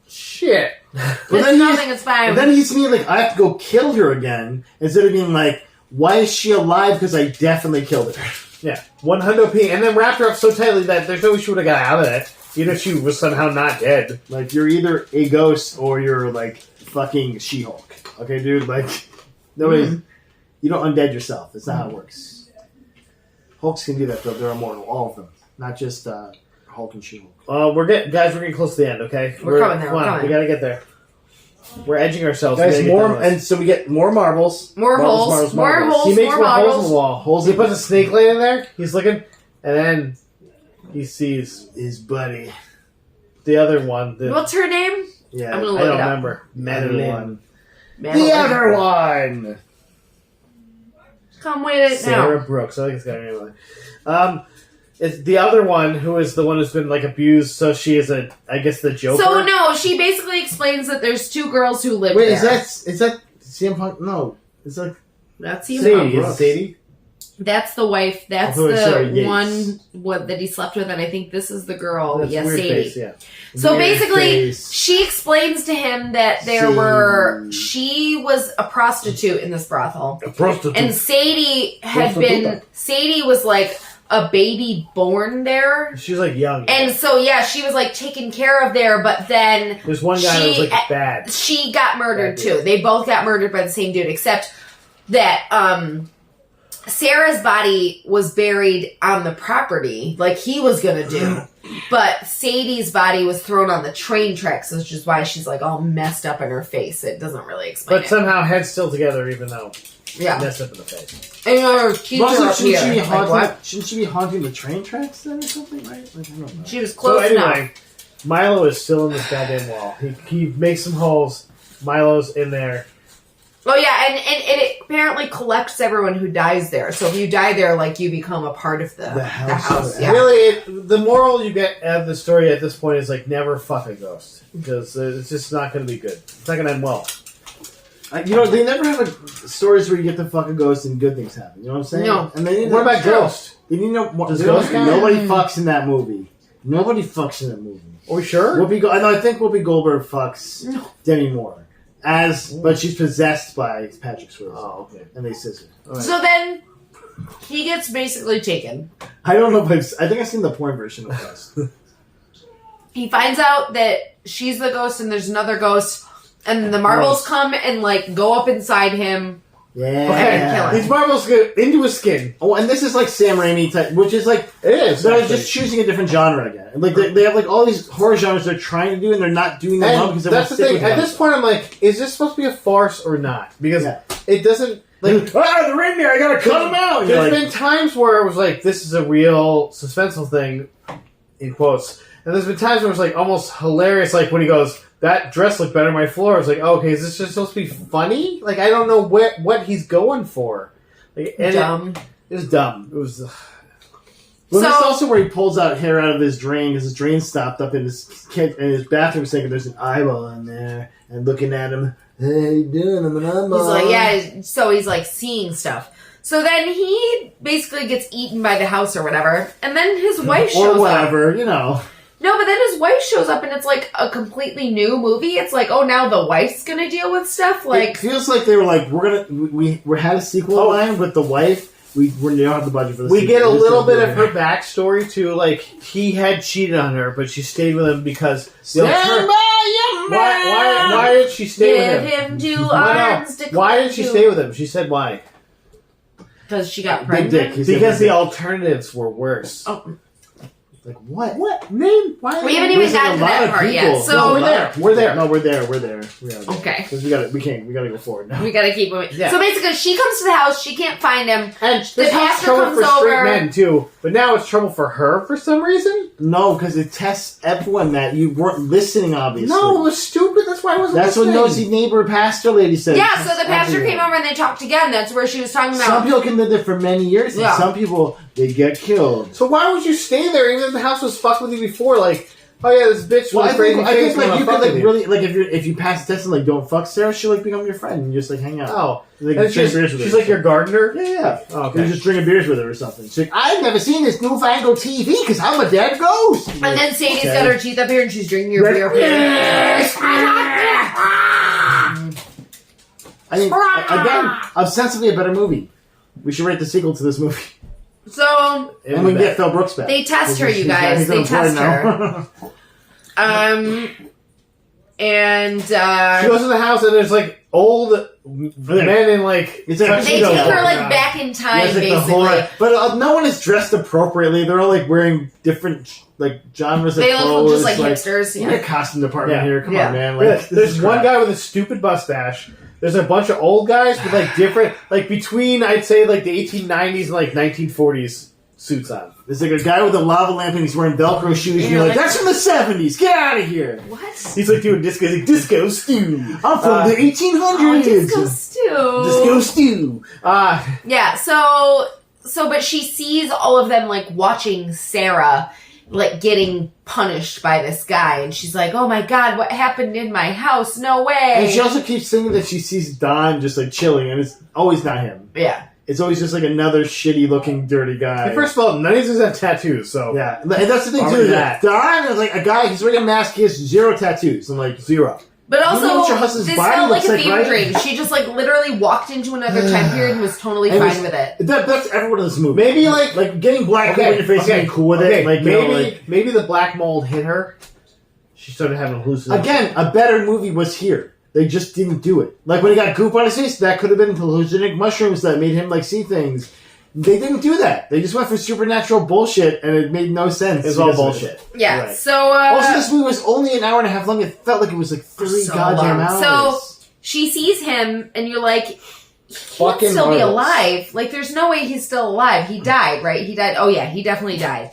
Shit. There's nothing, it's fine. But then he's being like, I have to go kill her again, instead of being like, why is she alive? Because I definitely killed her. Yeah, 100p. And then wrapped her up so tightly that there's no way she would have got out of it, even if she was somehow not dead. Like, you're either a ghost or you're, like, fucking She-Hulk. Okay, dude? Like, nobody... You don't undead yourself. That's not how it works. Hulks can do that, though. They're immortal. All of them. Not just Hulk and She-Hulk. We're getting close to the end, okay? We're coming there, Come we're on, coming. we gotta get there. We're edging ourselves. Guys, We gotta get more... done with this. And so we get more marbles. More holes, more holes, He makes more more holes in marbles. the wall. Holes He in puts a snake light in there. He's looking, and then he sees his buddy. the other one. What's her name? Yeah. I'm gonna I look don't it up. remember. Madeline. Madeline. The other one! Come with it Sarah now. Brooks. I think it's got her name. It's the other one who is the one who's been like abused. So she is I guess the Joker. So no, she basically explains that there's two girls who live Wait, there. is that CM Punk? No. It's like... That's you. Sadie. Brooks. Is it Sadie? That's the wife. That's Oh, sorry, the Yates. one that he slept with, and I think this is the girl. That's Yes, weird Sadie. face, yeah. So Weird basically, face. she explains to him that she was a prostitute in this brothel, A prostitute. and Sadie Sadie was like a baby born there. She's like young. And so, yeah, she was like taken care of there, but then There's one guy that was like bad. she got murdered Bad too. dude. They both got murdered by the same dude, except that Sarah's body was buried on the property, like he was gonna do. But Sadie's body was thrown on the train tracks, which is why she's like all messed up in her face. It doesn't really explain But it. somehow heads still together, even though Yeah. messed up in the face. And her teeth are up here. Like, what? Shouldn't she be haunting the train tracks then or something, right? Like, I don't know. She was So close anyway, enough. Milo is still in this goddamn wall. He makes some holes. Milo's in there. Oh yeah, and it apparently collects everyone who dies there. So if you die there, like you become a part of the house. Yeah. Really, the moral you get out of the story at this point is like never fuck a ghost because it's just not going to be good. It's not going to end well. You know, they never have stories where you get to fuck a ghost and good things happen. You know what I'm saying? No. And they What about Ghost? You know, Does Ghost count? nobody fucks in that movie. Nobody fucks in that movie. Are we sure? I think Whoopi Goldberg fucks No. Demi Moore, but she's possessed by Patrick Swayze, Oh, okay. and they scissor. All right. So then he gets basically taken. I don't know if I think I've seen the porn version of Ghost. He finds out that she's the ghost and there's another ghost, and the marbles come and like go up inside him. Yeah. Okay, kill him. These marbles get into his skin. Oh, and this is like Sam Raimi type, which is like It is. they're actually. just choosing a different genre again. Like they have like all these horror genres they're trying to do, and they're not doing them well And because they that's want the to thing. stick with At them. this point, I'm like, is this supposed to be a farce or not? Because Yeah. it doesn't. Like, they're in there. I gotta cut them out. there's You're like, been times where it was like, this is a real suspenseful thing, in quotes. And there's been times where it was like almost hilarious, like when he goes, that dress looked better on my floor. It's like, oh, okay, is this just supposed to be funny? Like, I don't know what he's going for. Like, and Dumb. It was dumb. It was. Well, this is So- also where he pulls out hair out of his drain because his drain stopped up in his bathroom, thinking there's an eyeball in there, and looking at him. Hey, how you doing? I'm an eyeball. He's like, yeah, so he's like seeing stuff. So then he basically gets eaten by the house or whatever, and then his wife shows or up. whatever, you know. No, but then his wife shows up and it's like a completely new movie. It's like, oh, now the wife's gonna deal with stuff? It Like, feels like they were like, we had a sequel line with the wife. We don't have the budget for the We sequel. get a We're just little gonna bit do of it. her backstory too. Like he had cheated on her, but she stayed with him because the Stand alter- by your man! why did she stay give with him? him two No, arms to why did she stay with him? She said why? Because she got Big pregnant. dick. He said Because big the dick. alternatives were worse. Oh, Like what? What name? Why? We haven't even There's, like, gotten a to lot that of part yet. people. So No, we're there. We're there. No, we're there. We're there. We are there. Okay. Because we gotta go forward now. We gotta keep moving. Yeah. So basically, she comes to the house. She can't find him. And The this pastor trouble comes for straight over. men too, but now it's trouble for her for some reason. No, because it tests everyone that you weren't listening. Obviously, No, it was stupid. That's why I wasn't. that's what listening. nosy neighbor pastor lady said. Yeah. It So tests the pastor everyone. came over and they talked again. That's where she was talking Some about. people can live there for many years, and Yeah. some people they get killed. So why would you stay there even if the house was fucked with you before? Like, oh yeah, this bitch Well, was I crazy. think face, like wanna you fuck could like with really like if you pass the test and like don't fuck Sarah, she'll like become your friend and you just like hang out. Oh, Like, and drink beers with she's her. like your gardener. Yeah. Oh, You okay. just drinking beers with her or something. She's like, I've never seen this newfangled TV because I'm a dead ghost. And then Sadie's Okay. got her teeth up here and she's drinking your Red- beer. I think again, ostensibly a better movie. We should rate the sequel to this movie, So and we can get Phil Brooks back. they test her, He's- you he's- guys. he's They unemployed test her. And She goes in the house and there's like old men in like. It's like- they You know, take her like yeah. back in time, Yes, like the basically. horror. But no one is dressed appropriately. They're all like wearing different like genres of They clothes. look just like hipsters. We're a costume department Yeah. here. Come Yeah. on, man. Yeah, Like, this there's is one crap. guy with a stupid mustache. There's a bunch of old guys with like different, like between I'd say like the 1890s and like 1940s suits on. There's like a guy with a lava lamp and he's wearing Velcro shoes. And Yeah, you're like, like- that's from the 70s. Get out of here. What? He's like doing disco, he's like, disco stew. I'm from the 1800s. Oh, disco stew. Disco stew. Yeah, so but she sees all of them like watching Sarah like getting punished by this guy and she's like, "Oh my god, what happened in my house? No way." And she also keeps thinking that she sees Don just like chilling, and it's always not him. yeah. It's always just like another shitty looking dirty guy. And first of all, none of these have tattoos, so. Yeah, and that's the thing Why too. would Is that? that Don is like a guy. He's wearing a mask. He has 0 tattoos. I'm like 0. But You know also, what your husband's this body felt like looks a like, fever right? dream. She just like literally walked into another time period and was totally And fine was- with it. That's everyone in this movie. Maybe like. Like getting black people in your face and being cool with okay, it. Like, you maybe, know, like maybe the black mold hit her. She started having hallucinations. again, a better movie was here. They just didn't do it. Like when he got goop on his face, that could have been hallucinogenic mushrooms that made him like see things. They didn't do that. They just went for supernatural bullshit, and it made no sense. It's all because of it. bullshit. Yeah. Right. So Also, this movie was only an hour and a half long. It felt like it was like 3 So goddamn long. hours. So she sees him, and you're like, he can't Fucking still be marvelous. alive. Like, there's no way he's still alive. He died, right? He died. Oh yeah, he definitely died.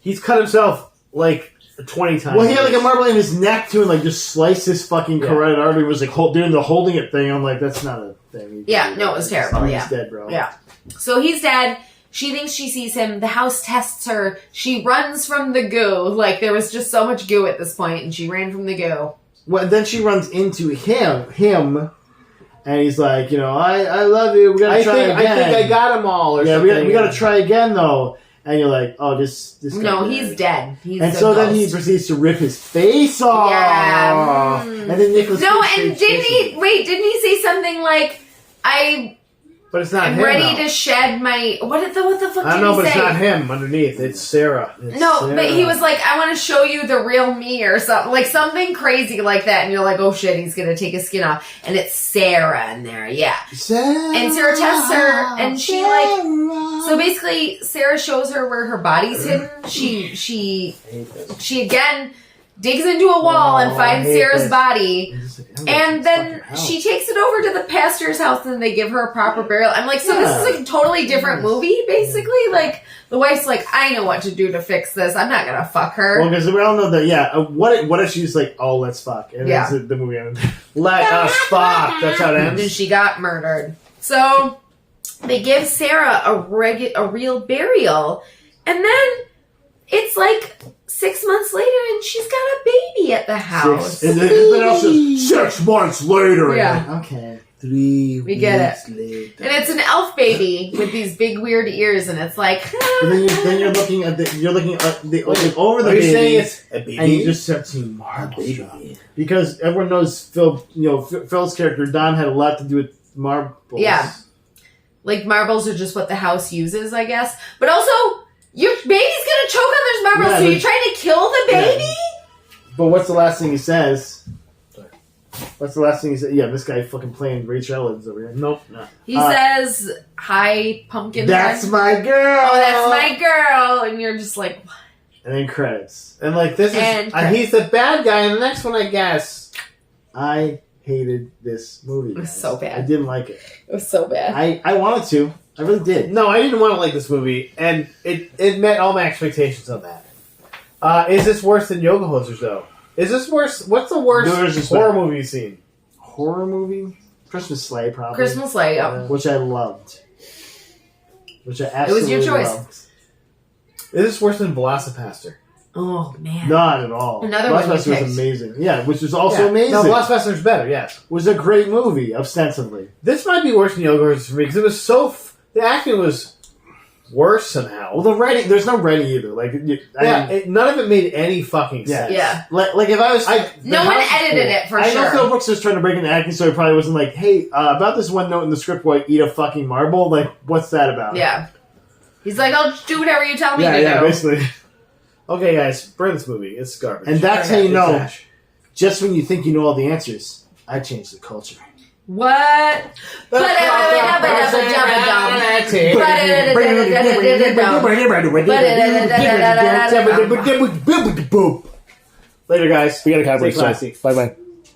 He's cut himself like 20 times. well, he had like a marble in his neck too, and like just sliced his fucking Yeah. carotid artery. Was like doing the holding it thing. I'm like, that's not a thing. Yeah, no, it was terrible, He's yeah. dead, bro. Yeah. So he's dead. She thinks she sees him. The house tests her. She runs from the goo. Like, there was just so much goo at this point, and she ran from the goo. Well, then she runs into him, and he's like, you know, I love you. We gotta I try think again. I got them all. Or Yeah, something. we gotta try again though. And you're like, oh, this guy No, died. he's dead. He's And a so then he ghost. proceeds to rip his face off. Yeah. And then Nicholas. No, Cage and takes didn't face he? Wait, didn't he say something like, But it's not I'm him. ready though. to shed my. What the fuck I did don't know, he but say? it's not him underneath. It's Sarah. It's No, Sarah. but he was like, I want to show you the real me or something. Like something crazy like that. And you're like, oh shit, he's going to take his skin off. And it's Sarah in there. Yeah. Sarah, And Sarah tests her, and she, like- So basically, Sarah shows her where her body's hidden. She again digs into a wall and Oh, finds I hate Sarah's this. body. And And then she takes it over to the pastor's house and they give her a proper burial. I'm like, so this is like a totally different movie, basically? Like, the wife's like, I know what to do to fix this. I'm not gonna fuck her. Well, because we all know that. Yeah. What if she's like, oh, let's fuck, and Yeah. that's the movie ends. Let us fuck. That's how it And ends. she got murdered. So they give Sarah a real burial, and then it's like 6 months later, and she's got a baby at the house. And then also 6 months later. Yeah. And like, okay. 3 We get weeks later. And it's an elf baby with these big weird ears, and it's like, But then you're looking at like over the Are you baby, saying it's a baby? and you just start seeing marbles drop. Because everyone knows Phil's character Don had a lot to do with marbles. Yeah. like marbles are just what the house uses, I guess. But also, your baby's gonna choke on those marbles, Yeah, so but- you're trying to kill the baby? But what's the last thing he says? What's the last thing he said? Yeah, this guy fucking playing Rachel Ellens over here. Nope. No. He says, "Hi, pumpkin." That's head." my girl. Oh, that's my girl, and you're just like, what? And then credits. And like this And is, he's the bad guy in the next one, I guess. I hated this movie. It was guys. so bad. I didn't like it. It was so bad. I wanted to. I really did. No, I didn't want to like this movie, and it met all my expectations on that. Is this worse than Yoga Hosers, though? Is this worse? What's the worst Yoga Hosers horror better. movie you've seen? Horror movie? Christmas Sleigh, probably. Christmas Light. Yep. Which I loved. Which I It was absolutely your choice. loved. Is this worse than Velocipaster? Oh man. Not at all. Another one you Ghostbusters picked. was amazing. Yeah, which was also Yeah. amazing. No, Velocipaster's better, yes. Was a great movie, ostensibly. This might be worse than Yoga Hosers for me, because it was so... the acting was worse somehow. Well, the writing, there's no writing either. Like, None of it made any fucking Yeah. sense. Yeah. like if I was, No one edited it for I know sure. Phil Brooks was trying to break into acting, so he probably wasn't like, "Hey, about this one note in the script where I eat a fucking marble." Like, what's that about? Yeah. He's like, I'll just do whatever you tell me yeah, to yeah, do. basically. Okay, guys, burn this movie. It's garbage. And that's how It's you know. trash. Just when you think you know all the answers, I changed the culture. What? Later, guys. We got a Stay cowboy. classy. Bye bye.